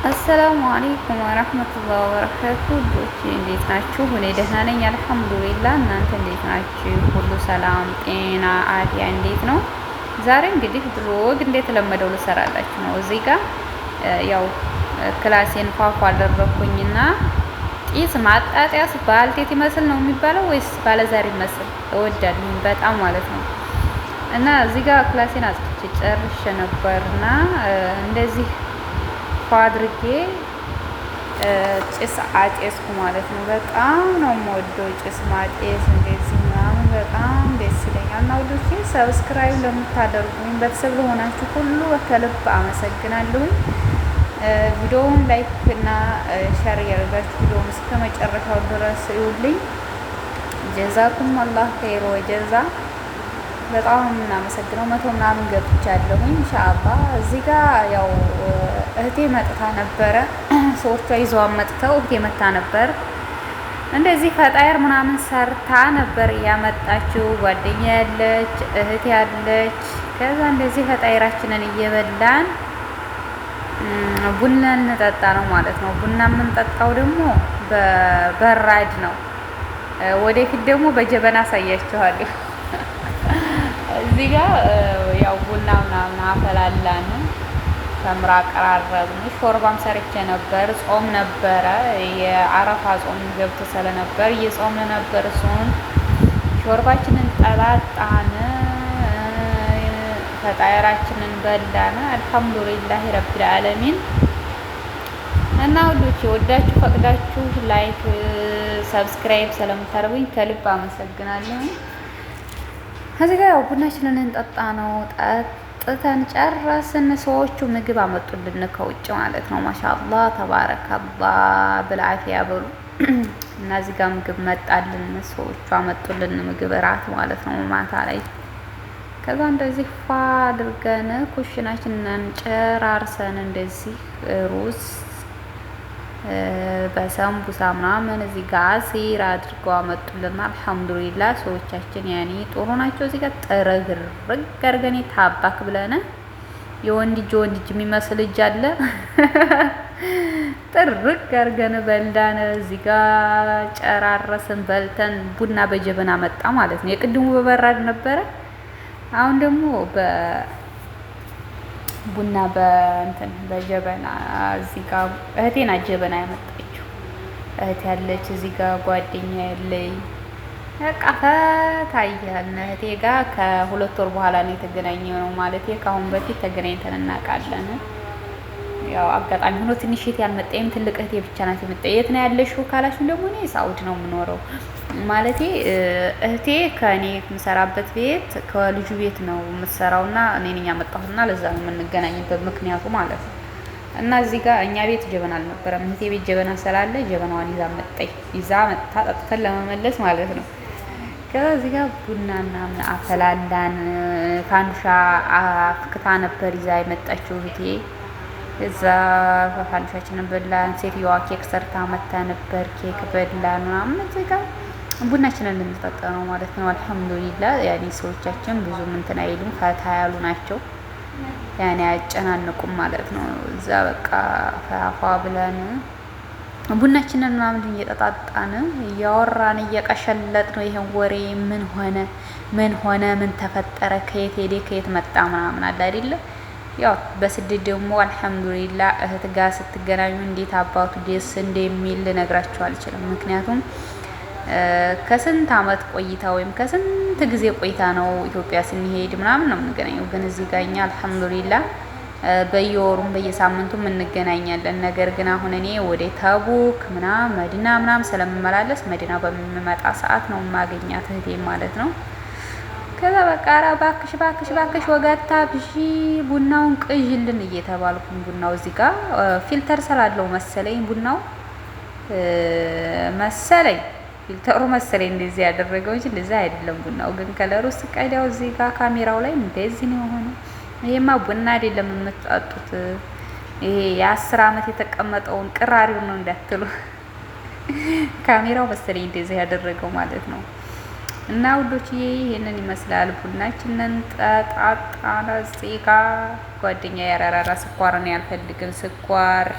አሰላሙ አለይኩም ወረህመቱላሂ ወበረካቱ። ውዶቼ እንዴት ናችሁ? እኔ ደህና ነኝ አልሐምዱሊላህ። እናንተ እንዴት ናችሁ? ሁሉ ሰላም፣ ጤና፣ አፍያ እንዴት ነው? ዛሬ እንግዲህ ብሎግ እንደተለመደው ልሰራላችሁ ነው። እዚህ ጋር ያው ክላሴን ፏፏ አደረኩኝና ጢስ ማጣጣያስ ባልቴት ይመስል ነው የሚባለው ወይስ ባለዛር ይመስል እወዳለሁ በጣም ማለት ነው። እና እዚህ ጋር ክላሴን አጽድቼ ጨርሼ ነበርና እንደዚህ አድርጌ ጭስ አጤስኩ ማለት ነው። በጣም ነው የምወደው ጭስ ማጤስ እንደዚህ ምናምን በጣም ደስ ይለኛል። እና ወዶቼ ሰብስክራይብ ለምታደርጉኝ ቤተሰብ ለሆናችሁ ሁሉ ከልብ አመሰግናለሁኝ። ቪዲዮውን ላይክ እና ሼር ያደርጋችሁ ቪዲዮውን እስከ መጨረሻው ድረስ ይውልኝ። ጀዛኩም አላህ ኸይር ወጀዛ። በጣም የምናመሰግነው 100 ምናምን ገብቻለሁኝ ኢንሻአላህ። እዚህ ጋር ያው እህቴ መጥታ ነበረ። ሰዎቿ ይዘዋን መጥተው እህቴ መታ ነበር። እንደዚህ ፈጣየር ምናምን ሰርታ ነበር ያመጣችው። ጓደኛ ያለች እህቴ ያለች። ከዛ እንደዚህ ፈጣየራችንን እየበላን ቡና እንጠጣ ነው ማለት ነው። ቡና የምንጠጣው ደግሞ በበራድ ነው። ወደፊት ደግሞ በጀበና አሳያችኋለሁ። እዚህ ጋር ያው ቡና ምናምን አፈላላን፣ ተምራ አቀራረብን። ሾርባም ሰርቼ ነበር። ጾም ነበረ፣ የአረፋ ጾም ገብቶ ስለነበር እየጾምን ነበር። እሱን ሾርባችንን ጠጣን፣ ፈጣየራችንን በላን። አልሐምዱሊላህ ረቢል ዓለሚን። እና ሁሎች ወዳችሁ ፈቅዳችሁ ላይክ ሰብስክራይብ ስለምታደርጉኝ ከልብ አመሰግናለሁ። ከዚህ ጋር ያው ቡናችንን እንጠጣ ነው። ጠጥተን ጨረስን። ሰዎቹ ምግብ አመጡልን ከውጭ ማለት ነው። ማሻአላህ ተባረከላህ ብልዓፊያ በሉ። እና እዚህ ጋር ምግብ መጣልን። ሰዎቹ አመጡልን ምግብ እራት ማለት ነው ማታ ላይ። ከዛ እንደዚህ ፋ አድርገን ኩሽናችንን ጨራርሰን እንደዚህ ሩዝ በሰንቡሳ ምናምን እዚህ ጋር አሲር አድርገው አመጡልና አልሐምዱሊላህ። ሰዎቻችን ያኔ ጥሩ ናቸው። እዚህ ጋር ጥርግርግ አድርገን ታባክ ብለን የወንድ እጅ የሚመስል እጅ አለ ጥርግ አድርገን በልዳን። እዚህ ጋር ጨራረስን በልተን ቡና በጀበና መጣ ማለት ነው። የቅድሙ በበራድ ነበረ። አሁን ደግሞ ቡና በእንትን በጀበና እዚህ ጋር እህቴና ጀበና ያመጣችው እህቴ ያለች እዚህ ጋር ጓደኛ ያለኝ በቃ ፈታያልን። እህቴ ጋር ከ2 ወር በኋላ ነው የተገናኘው ነው ማለት ከአሁን በፊት ተገናኝተን እናውቃለን። ያው አጋጣሚ ሆኖ ትንሽ እህቴ ያልመጣኝም ትልቅ እህቴ ብቻ ናት የመጣኝ። የት ነው ያለሽው ካላችሁ ደግሞ እኔ ሳውዲ ነው የምኖረው ማለት እህቴ ከኔ የምሰራበት ቤት ከልጁ ቤት ነው የምትሰራውና እኔ ነኝ ያመጣሁትና ለዛ ነው የምንገናኝበት ምክንያቱ ማለት ነው። እና እዚህ ጋር እኛ ቤት ጀበና አልነበረም። እህቴ ቤት ጀበና ስላለ ጀበናዋን ይዛ መጣ ጠጥተን ለመመለስ ማለት ነው። ከዛ እዚህ ጋር ቡናና ምን አፈላላን። ፋንዱሻ አፍክታ ነበር ይዛ የመጣችው እህቴ። እዛ ፋንዱሻችንን በላን። ሴትዮዋ ኬክ ሰርታ መታ ነበር። ኬክ በላን ምናምን እዚህ ጋር ቡናችንን ልንጠጣ ነው ማለት ነው። አልሐምዱሊላህ ያኔ ሰዎቻችን ብዙም እንትን አይሉም፣ ፈታ ያሉ ናቸው። ያኔ አያጨናንቁም ማለት ነው። እዛ በቃ ፈፋ ብለን ቡናችንን ምናምን እየጠጣጣን እያወራን እየቀሸለጥ ነው። ይሄን ወሬ ምን ሆነ ምን ተፈጠረ፣ ከየት ሄደ ከየት መጣ ምናምን አለ አይደለ። ያው በስደት ደግሞ አልሐምዱሊላህ እህት ጋር ስትገናኙ እንዴት አባቱ ደስ እንደሚል ልነግራችሁ አልችልም። ምክንያቱም ከስንት አመት ቆይታ ወይም ከስንት ጊዜ ቆይታ ነው ኢትዮጵያ ስንሄድ ምናምን ነው የምንገናኘው። ግን እዚህ ጋር እኛ አልሐምዱሊላህ በየወሩም በየሳምንቱም እንገናኛለን። ነገር ግን አሁን እኔ ወደ ተቡክ ምናምን መዲና ምናምን ስለምመላለስ መዲና በሚመጣ ሰዓት ነው የማገኛት እህቴ ማለት ነው። ከዛ በቃ ኧረ ባክሽ ወጋታ ብሺ ቡናውን ቅዥልን እየተባልኩኝ ቡናው እዚህ ጋር ፊልተር ስላለው መሰለኝ ቡናው መሰለኝ ፊልተሩ መሰለኝ እንደዚህ ያደረገው እንጂ እንደዚህ አይደለም። ቡናው ግን ከለሩ ስቀዳው እዚህ ጋር ካሜራው ላይ እንደዚህ ነው የሆነው። ይሄማ ቡና አይደለም የምትጠጡት፣ ይሄ የ10 አመት የተቀመጠውን ቅራሪው ነው እንዳትሉ። ካሜራው መሰለኝ እንደዚህ ያደረገው ማለት ነው። እና ውዶችዬ ይሄንን ይመስላል። ቡናችንን ጠጣጣን። እዚህ ጋር ጓደኛ ያራራራ ስኳር ነው ያልፈልግም። ስኳር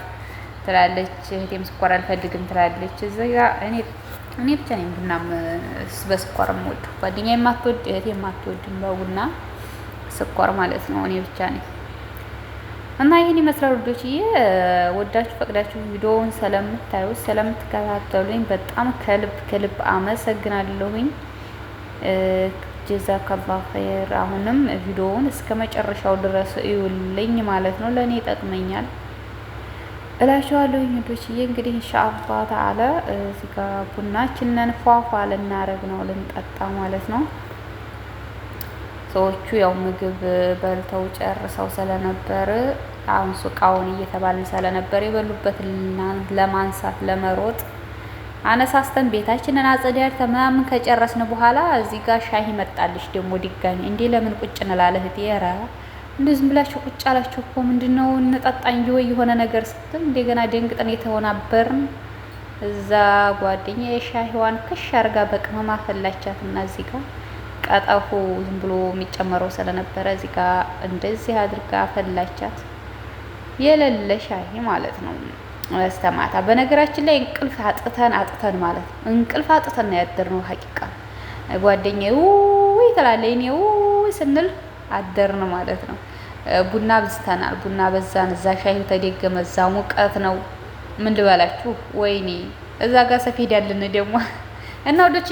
ትላለች። እህቴም ስኳር አልፈልግም ትላለች። እዚህ ጋር እኔ ብቻ ነኝ ቡና በስኳር የምወደው። ጓደኛዬ የማትወድ እህቴ የማትወድም በቡና ስኳር ማለት ነው። እኔ ብቻ ነኝ። እና ይህን ይመስላል ውዶችዬ። ወዳችሁ ፈቅዳችሁ ቪዲዮውን ስለምታዩት ስለምትከታተሉኝ በጣም ከልብ አመሰግናለሁኝ። ጀዛከላሁ ኸይር። አሁንም ቪዲዮውን እስከ መጨረሻው ድረስ እዩልኝ ማለት ነው። ለእኔ ይጠቅመኛል እላችኋለሁ ውዶችዬ። እንግዲህ ኢንሻአላህ ተዓላ እዚህ ጋር ቡናችንን ፏፏ ልናረግ ነው፣ ልንጠጣ ማለት ነው። ሰዎቹ ያው ምግብ በልተው ጨርሰው ስለነበር አሁን ሱቃውን እየተባልን ስለነበር የበሉበትን ለማንሳት ለመሮጥ አነሳስተን ቤታችንን አጸዳድተን ምናምን ከጨረስን በኋላ እዚህ ጋር ሻሂ መጣልሽ ደግሞ ድጋሚ። እንዴ ለምን ቁጭ እንላለን እህቴ? ኧረ እንደዚህ ብላችሁ ቁጭ አላችሁ እኮ ምንድነው እንጠጣ እንጂ ወይ የሆነ ነገር ስትል እንደገና ደንግጠን የተሆናበርን። እዛ ጓደኛ የሻሂዋን ክሽ አርጋ በቅመማ ፈላቻትና እዚህ ጋር ቀጠፉ ዝም ብሎ የሚጨመረው ስለነበረ እዚህ ጋር እንደዚህ አድርጋ ፈላቻት። የሌለ ሻሂ ማለት ነው እስተማታ። በነገራችን ላይ እንቅልፍ አጥተን ማለት ነው እንቅልፍ አጥተን ነው ያደርነው። ሀቂቃ ጓደኛዬ ውይ ትላለች፣ እኔ ውይ ስንል አደርን ማለት ነው። ቡና ብዝተናል፣ ቡና በዛን፣ እዛ ሻሂው ተደገመ፣ እዛ ሙቀት ነው። ምን ልበላችሁ፣ ወይኔ እዛ ጋር ሰፌድ ያለን ደግሞ እና ወዶች